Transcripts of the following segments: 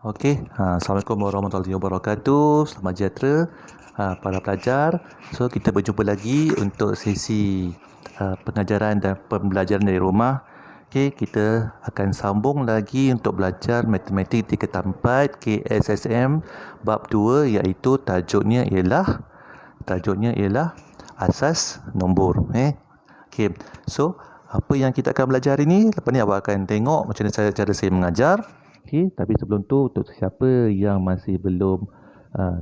Assalamualaikum warahmatullahi wabarakatuh. Selamat sejahtera para pelajar. So, kita berjumpa lagi untuk sesi pengajaran dan pembelajaran dari rumah. Okey, kita akan sambung lagi untuk belajar matematik tingkatan 4 KSSM bab 2, iaitu tajuknya ialah asas nombor. Okey. So, apa yang kita akan belajar ini? Lepas ni awak akan tengok macam mana cara saya mengajar. Okey, tapi sebelum tu, untuk siapa yang masih belum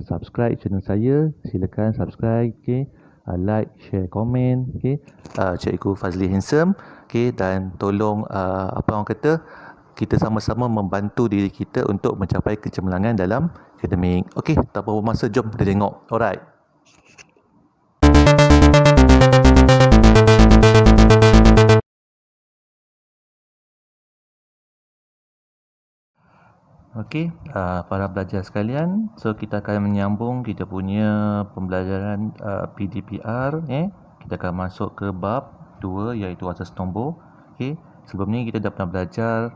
subscribe channel saya, silakan subscribe, okey. Like, share, komen, okey. Cikgu Fazli Handsome, okey, dan tolong apa orang kata, kita sama-sama membantu diri kita untuk mencapai kecemerlangan dalam akademik. Okey, tanpa bermasa, jom kita tengok. Alright. Okey, para pelajar sekalian, so kita akan menyambung kita punya pembelajaran PDPR. Kita akan masuk ke bab 2, iaitu asas nombor. Okey, sebelum ni kita dah pernah belajar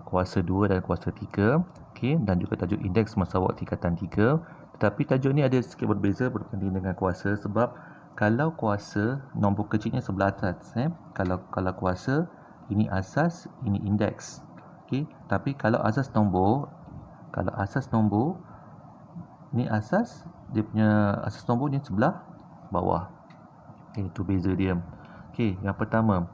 kuasa 2 dan kuasa 3. Okey, dan juga tajuk indeks masawak tingkatan 3. Tetapi tajuk ni ada sikit berbeza berbanding dengan kuasa, sebab kalau kuasa, nombor kecilnya sebelah atas. Kalau kuasa, ini asas, ini indeks. Okey, tapi kalau asas nombor, ni asas, dia punya asas nombor ni sebelah bawah. Okey, itu beza dia. Okey, yang pertama,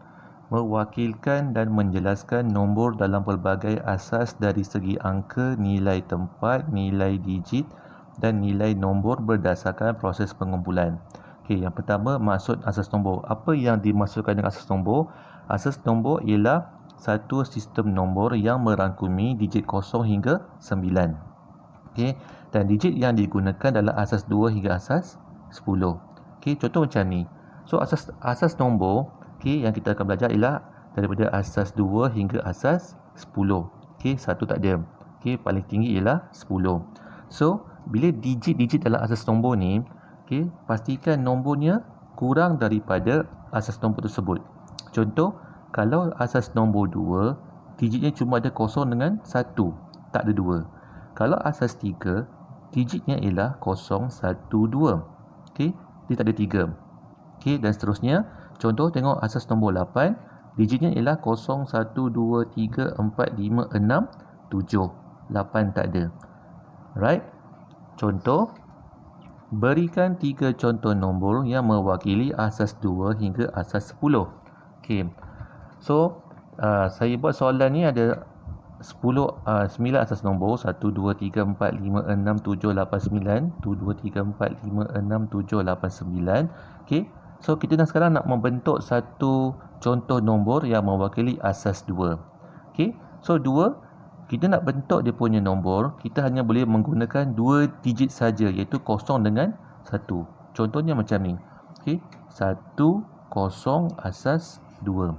mewakilkan dan menjelaskan nombor dalam pelbagai asas dari segi angka, nilai tempat, nilai digit dan nilai nombor berdasarkan proses pengumpulan. Okey, yang pertama, maksud asas nombor. Apa yang dimaksudkan dengan asas nombor? Asas nombor ialah satu sistem nombor yang merangkumi digit 0 hingga 9. Okey, dan digit yang digunakan adalah asas 2 hingga asas 10. Okey, contoh macam ni. So asas nombor, okey, yang kita akan belajar ialah daripada asas 2 hingga asas 10. Okey, satu tak ada. Okey, paling tinggi ialah 10. So bila digit-digit dalam asas nombor ni, okey, pastikan nombornya kurang daripada asas nombor tersebut. Contoh, kalau asas nombor 2, digitnya cuma ada 0 dengan 1, tak ada 2. Kalau asas 3, digitnya ialah 0, 1, 2. Okey, dia tak ada 3. Okey, dan seterusnya. Contoh, tengok asas nombor 8, digitnya ialah 0, 1, 2, 3, 4, 5, 6, 7. 8 tak ada. Right? Contoh, berikan 3 contoh nombor yang mewakili asas 2 hingga asas 10. Okey. So, saya buat soalan ni ada 9 asas nombor. 1, 2, 3, 4, 5, 6, 7, 8, 9. 1, 2, 3, 4, 5, 6, 7, 8, 9. Okay. So, kita sekarang nak membentuk satu contoh nombor yang mewakili asas 2. Okay. So, 2, kita nak bentuk dia punya nombor, kita hanya boleh menggunakan 2 digit saja, iaitu 0 dengan 1. Contohnya macam ni. Okay. 1, 0, asas 2.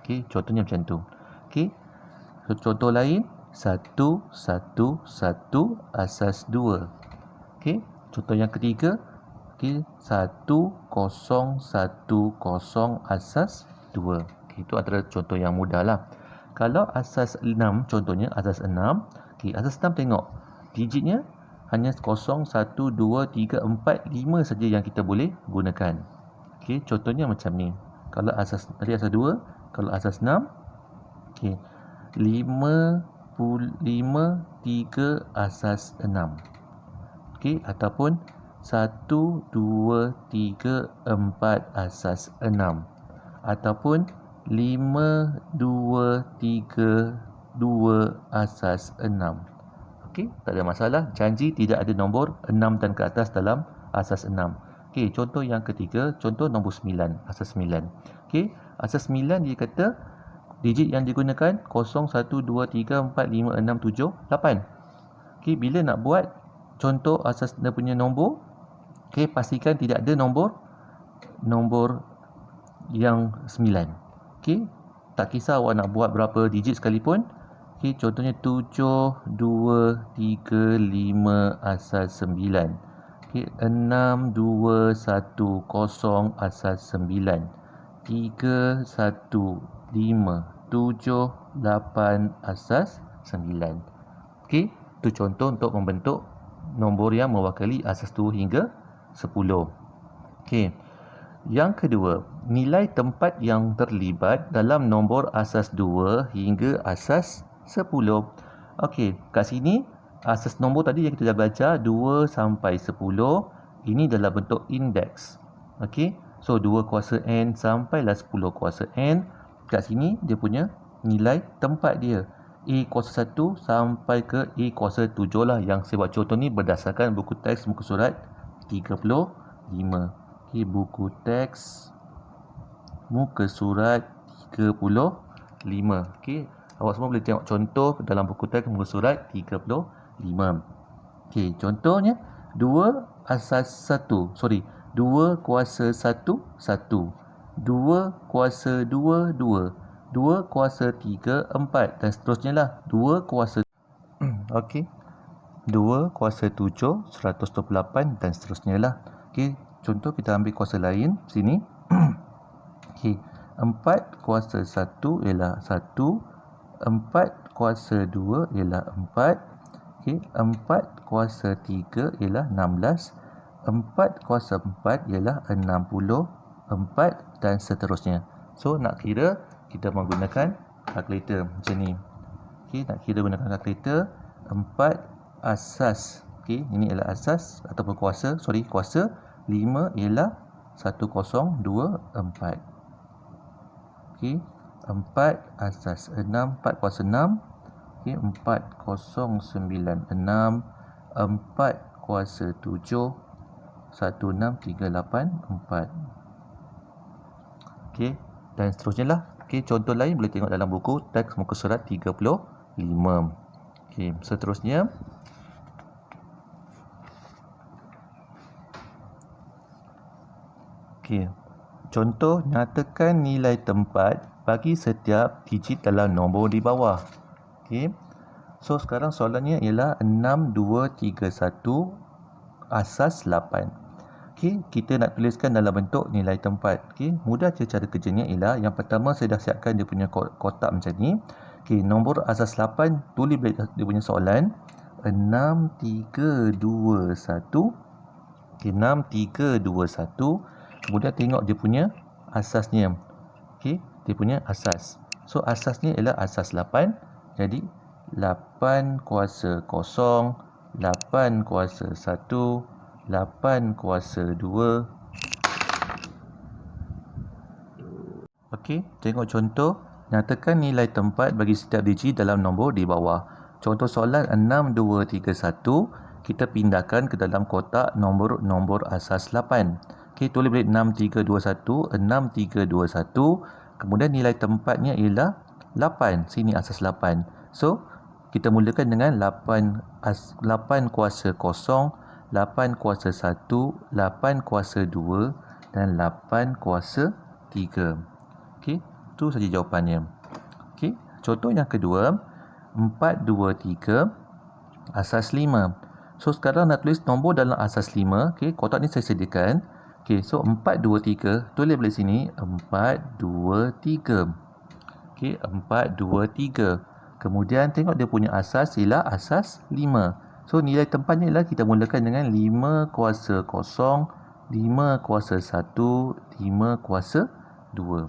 Okey, contohnya macam tu. Okey. So, contoh lain, 1, 1, 1, asas 2. Okey, contoh yang ketiga, okey, 1, 0, 1, 0, asas 2. Okey, itu antara contoh yang mudah lah. Kalau asas 6, contohnya asas 6, okey, asas 6 tengok, digitnya hanya 0, 1, 2, 3, 4, 5 saja yang kita boleh gunakan. Okey, contohnya macam ni. Kalau asas 2, kalau asas 6, okey, 5, 3, asas 6. Okey, ataupun 1, 2, 3, 4, asas 6. Ataupun 5, 2, 3, 2, asas 6. Okey, tak ada masalah. Janji tidak ada nombor 6 dan ke atas dalam asas 6. Okey, contoh yang ketiga, contoh nombor 9, asas 9. Okey, asas 9 dia kata digit yang digunakan 0, 1, 2, 3, 4, 5, 6, 7, 8. Okey, bila nak buat contoh asas dia punya nombor, okey, pastikan tidak ada nombor yang 9. Okey, tak kisah awak nak buat berapa digit sekalipun. Okey, contohnya 7, 2, 3, 5, asas 9. Okey, 6, 2, 1, 0, asas 9. 3, 1, 5, 7, 8, asas 9. Okey, itu contoh untuk membentuk nombor yang mewakili asas 2 hingga 10. Okey. Yang kedua, nilai tempat yang terlibat dalam nombor asas 2 hingga asas 10. Okey, kat sini asas nombor tadi yang kita dah baca 2 sampai 10, ini dalam bentuk indeks. Okey, so 2 kuasa n sampailah 10 kuasa n. Kat sini dia punya nilai tempat dia. A kuasa 1 sampai ke A kuasa 7 lah. Yang saya buat contoh ni berdasarkan buku teks muka surat 35. Okay, buku teks muka surat 35. Okay, awak semua boleh tengok contoh dalam buku teks muka surat 35. Okay, contohnya 2 asas 1. 2 kuasa 1, 1. 2 kuasa 2, 2. 2 kuasa 3, 4 dan seterusnya lah. 2 kuasa okey. 2 kuasa 7, 128 dan seterusnya lah. Okey, contoh kita ambil kuasa lain sini. Okey, 4 kuasa 1 ialah 1. 4 kuasa 2 ialah 4. Okey, 4 kuasa 3 ialah 16. 4 kuasa 4 ialah 64 dan seterusnya. So, nak kira kita menggunakan kalkulator macam ni. Okey, nak kira gunakan kalkulator 4 asas. Okey, ini ialah asas ataupun kuasa. Kuasa 5 ialah 1024. Okey, 4 asas 6, 4 kuasa 6. Okey, 4096. 4 kuasa 7, 16384. Okey, dan seterusnya lah. Okey, contoh lain boleh tengok dalam buku teks muka surat 35. Okey, seterusnya okey, contoh nyatakan nilai tempat bagi setiap digit dalam nombor di bawah. Okey, so sekarang soalannya ialah 6231 asas 8. Okey, kita nak tuliskan dalam bentuk nilai tempat. Okey, mudah je cara kerjanya ialah yang pertama saya dah siapkan dia punya kotak macam ni. Okey, nombor asas 8, tulis dia punya soalan 6321. Okey, 6321. Kemudian tengok dia punya asasnya. Okey, dia punya asas. So asasnya ialah asas 8. Jadi 8 kuasa 0, 8 kuasa 1, 8 kuasa 2. Okey, tengok contoh. Nyatakan nilai tempat bagi setiap digit dalam nombor di bawah. Contoh soalan 6231. Kita pindahkan ke dalam kotak nombor asas 8. Okey, tulis balik 6321, 6321. Kemudian nilai tempatnya ialah 8. Sini asas 8. So, kita mulakan dengan 8 kuasa 0, 8 kuasa 1, 8 kuasa 2 dan 8 kuasa 3. Okey, itu saja jawapannya. Okey, contoh yang kedua, 423 asas 5. So sekarang nak tulis nombor dalam asas 5. Okey, kotak ni saya sediakan. Okey, so 423, tulis balik sini 423. Okey, 423. Kemudian tengok dia punya asas ialah asas 5. So nilai tempatnya ialah kita mulakan dengan 5 kuasa 0, 5 kuasa 1, 5 kuasa 2.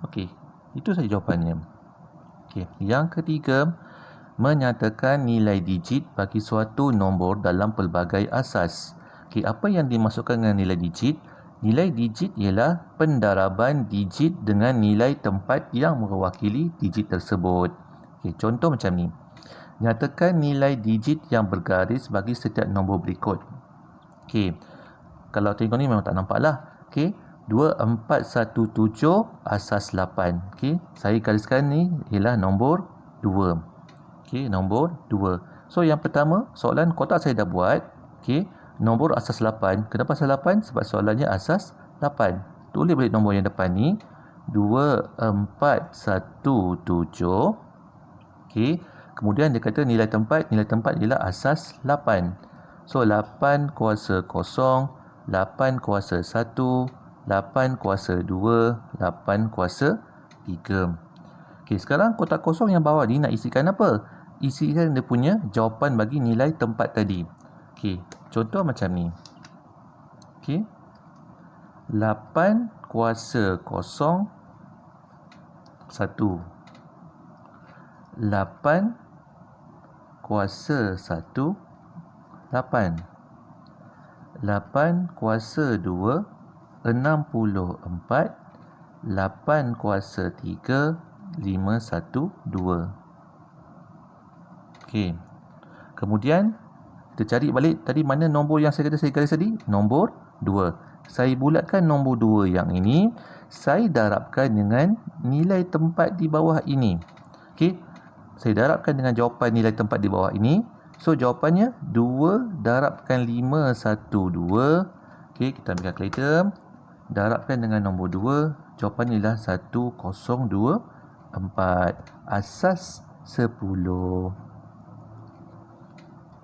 Okey, itu saja jawapannya. Okey, yang ketiga, menyatakan nilai digit bagi suatu nombor dalam pelbagai asas. Okey, apa yang dimasukkan dengan nilai digit? Nilai digit ialah pendaraban digit dengan nilai tempat yang mewakili digit tersebut. Okey, contoh macam ni. Nyatakan nilai digit yang bergaris bagi setiap nombor berikut. Okey, kalau tengok ni memang tak nampak lah. Okey, 2417 asas 8. Okey, saya gariskan ni ialah nombor 2. Okey, nombor 2. So yang pertama, soalan kotak saya dah buat. Okey, nombor asas 8. Kenapa asas 8? Sebab soalannya asas 8. Tulis balik nombor yang depan ni 2417. Okey, kemudian dia kata nilai tempat ialah asas 8. So 8 kuasa 0, 8 kuasa 1, 8 kuasa 2, 8 kuasa 3. Okey, sekarang kotak kosong yang bawah ni nak isikan apa? isikan dia punya jawapan bagi nilai tempat tadi. Okey, contoh macam ni. Okey. 8 kuasa kosong 1. 8 kuasa 1 8. 8 kuasa 2 64. 8 kuasa 3 512. Okey. Kemudian kita cari balik tadi mana nombor yang saya garis tadi? Nombor 2. Saya bulatkan nombor 2 yang ini, saya darabkan dengan nilai tempat di bawah ini. Okey. Saya darabkan dengan jawapan nilai tempat di bawah ini. So jawapannya 2 darabkan 512. Okey, kita ambil kalkulator. Darabkan dengan nombor 2, jawapannya ialah 1024. Asas 10.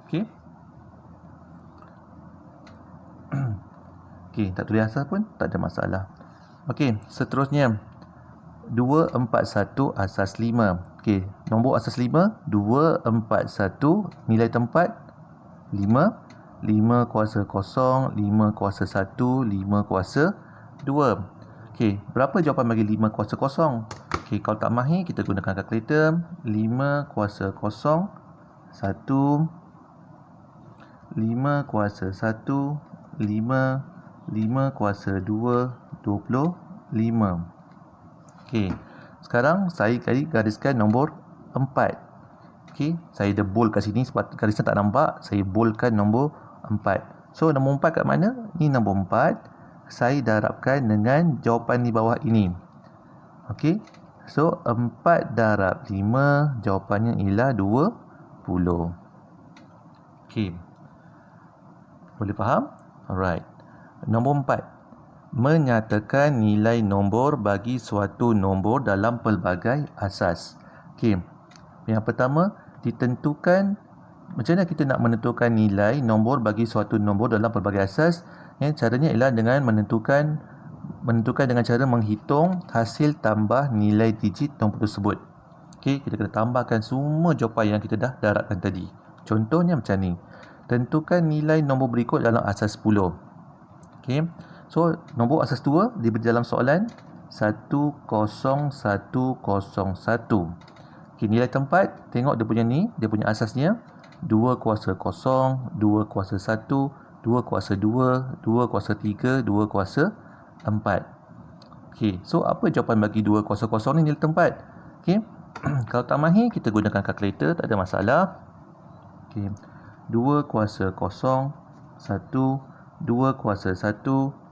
Okey. Okey, tak tulis asas pun tak ada masalah. Okey, seterusnya 241 asas 5. Okey, nombor asas 5 241, nilai tempat 5. 5 kuasa kosong, 5 kuasa 1, 5 kuasa 2. Okey, berapa jawapan bagi 5 kuasa kosong? Okey, kalau tak mahir kita gunakan kalkulator. 5 kuasa kosong 1, 5 kuasa 1 5, 5 kuasa 2 25. Okey, sekarang saya gariskan nombor 4. Okey, saya dah bold kat sini sebab garisnya tak nampak, saya boldkan nombor 4. So nombor 4 kat mana? Ni nombor 4. Saya darabkan dengan jawapan di bawah ini. Okey, so 4 darab 5, jawapannya ialah 20. Okey, boleh faham? Alright. Nombor 4. Menyatakan nilai nombor bagi suatu nombor dalam pelbagai asas. Okey. Yang pertama, ditentukan macam mana kita nak menentukan nilai nombor bagi suatu nombor dalam pelbagai asas. Caranya ialah dengan menentukan dengan cara menghitung hasil tambah nilai digit nombor tersebut. Okey, kita kena tambahkan semua jawapan yang kita dah darabkan tadi. Contohnya macam ni. Tentukan nilai nombor berikut dalam asas 10. Okey. So, nombor asas 2 diberi dalam soalan 10101. Okey, nilai tempat, tengok dia punya ni, dia punya asasnya 2 kuasa kosong, 2 kuasa 1, 2 kuasa 2, 2 kuasa 3, 2 kuasa 4. Okey, so apa jawapan bagi 2 kuasa kosong ni nilai tempat? Okey. Kalau tak mahir, kita gunakan kalkulator, tak ada masalah. Okey. 2 kuasa kosong 1, 2 kuasa 1,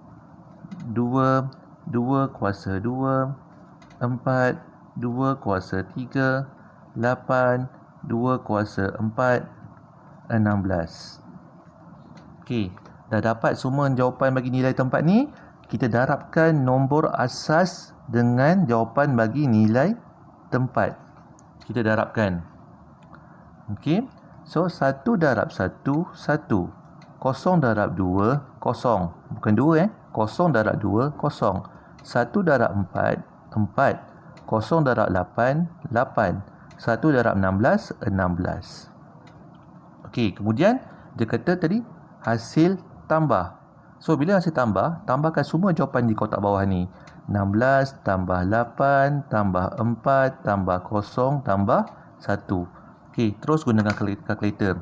2, 2 kuasa 2, 4, 2 kuasa 3, 8, 2 kuasa 4, 16. Okey, dah dapat semua jawapan bagi nilai tempat ni. Kita darabkan nombor asas dengan jawapan bagi nilai tempat. Kita darabkan. Okey, so 1 darab 1, 1. Kosong darab 2, kosong. Bukan 2 Kosong darab 2, kosong. 1 darab 4, 4. Kosong darab 8, 8. 1 darab 16, 16. Okey, kemudian dia kata tadi hasil tambah. So, bila hasil tambah, tambahkan semua jawapan di kotak bawah ni. 16 tambah 8 tambah 4 tambah kosong tambah 1. Okey, terus gunakan kalkulator.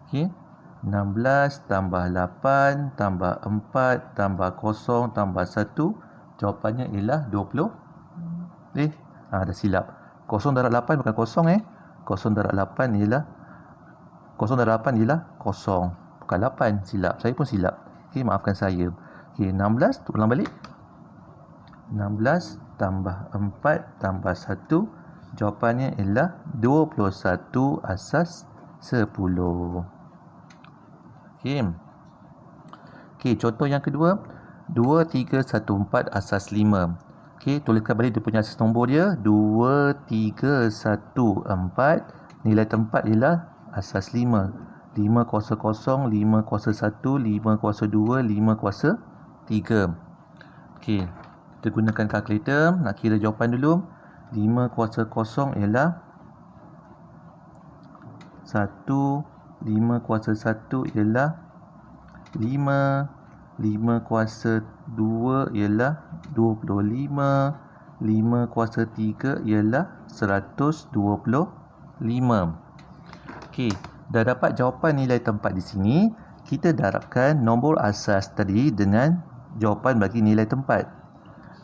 Okey. 16 tambah 8 tambah 4 tambah kosong tambah 1, jawapannya ialah 20. Dah silap. Kosong darab 8 bukan kosong Kosong darab 8 ialah kosong, bukan 8. Silap. Saya pun silap. Okey, maafkan saya. Okey, 16 ulang balik. 16 tambah 4 tambah 1, jawapannya ialah 21 asas 10. Okey, contoh yang kedua, 2314 asas 5. Okey, tuliskan balik dia punya asas nombor dia, 2314. Nilai tempat ialah asas 5. 5 kuasa kosong, 5 kuasa 1, 5 kuasa 2, 5 kuasa 3. Okey, kita gunakan kalkulator, nak kira jawapan dulu. 5 kuasa kosong ialah 1, 5 kuasa 1 ialah 5, 5 kuasa 2 ialah 25, 5 kuasa 3 ialah 125. Okey, dah dapat jawapan nilai tempat di sini. Kita darabkan nombor asas tadi dengan jawapan bagi nilai tempat.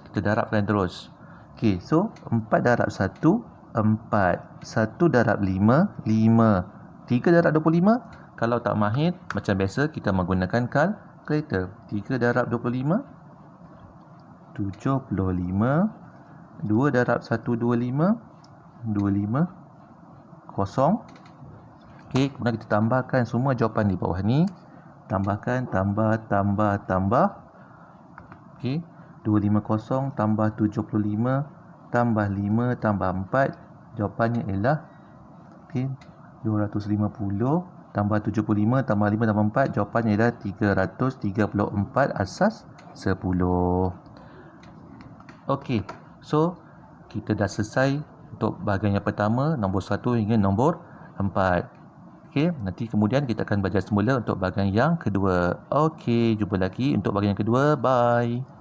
Kita darabkan terus. Okey, so 4 darab 1, 4. 1 darab 5, 5. 3 darab 25. Kalau tak mahir, macam biasa kita menggunakan kalkulator. 3 darab 25, 75. 2 darab 1, 25. 25, kosong. Okey, kemudian kita tambahkan semua jawapan di bawah ni. Tambahkan, tambah. Okey, 250 tambah 75 tambah 5 tambah 4. Jawapannya ialah okey, 250 tambah 75 tambah 5 tambah 4. Jawapannya ialah 334 asas 10. Okey, so kita dah selesai untuk bahagian yang pertama, nombor 1 hingga nombor 4. Okey, nanti kemudian kita akan belajar semula untuk bahagian yang kedua. Okey, jumpa lagi untuk bahagian yang kedua. Bye.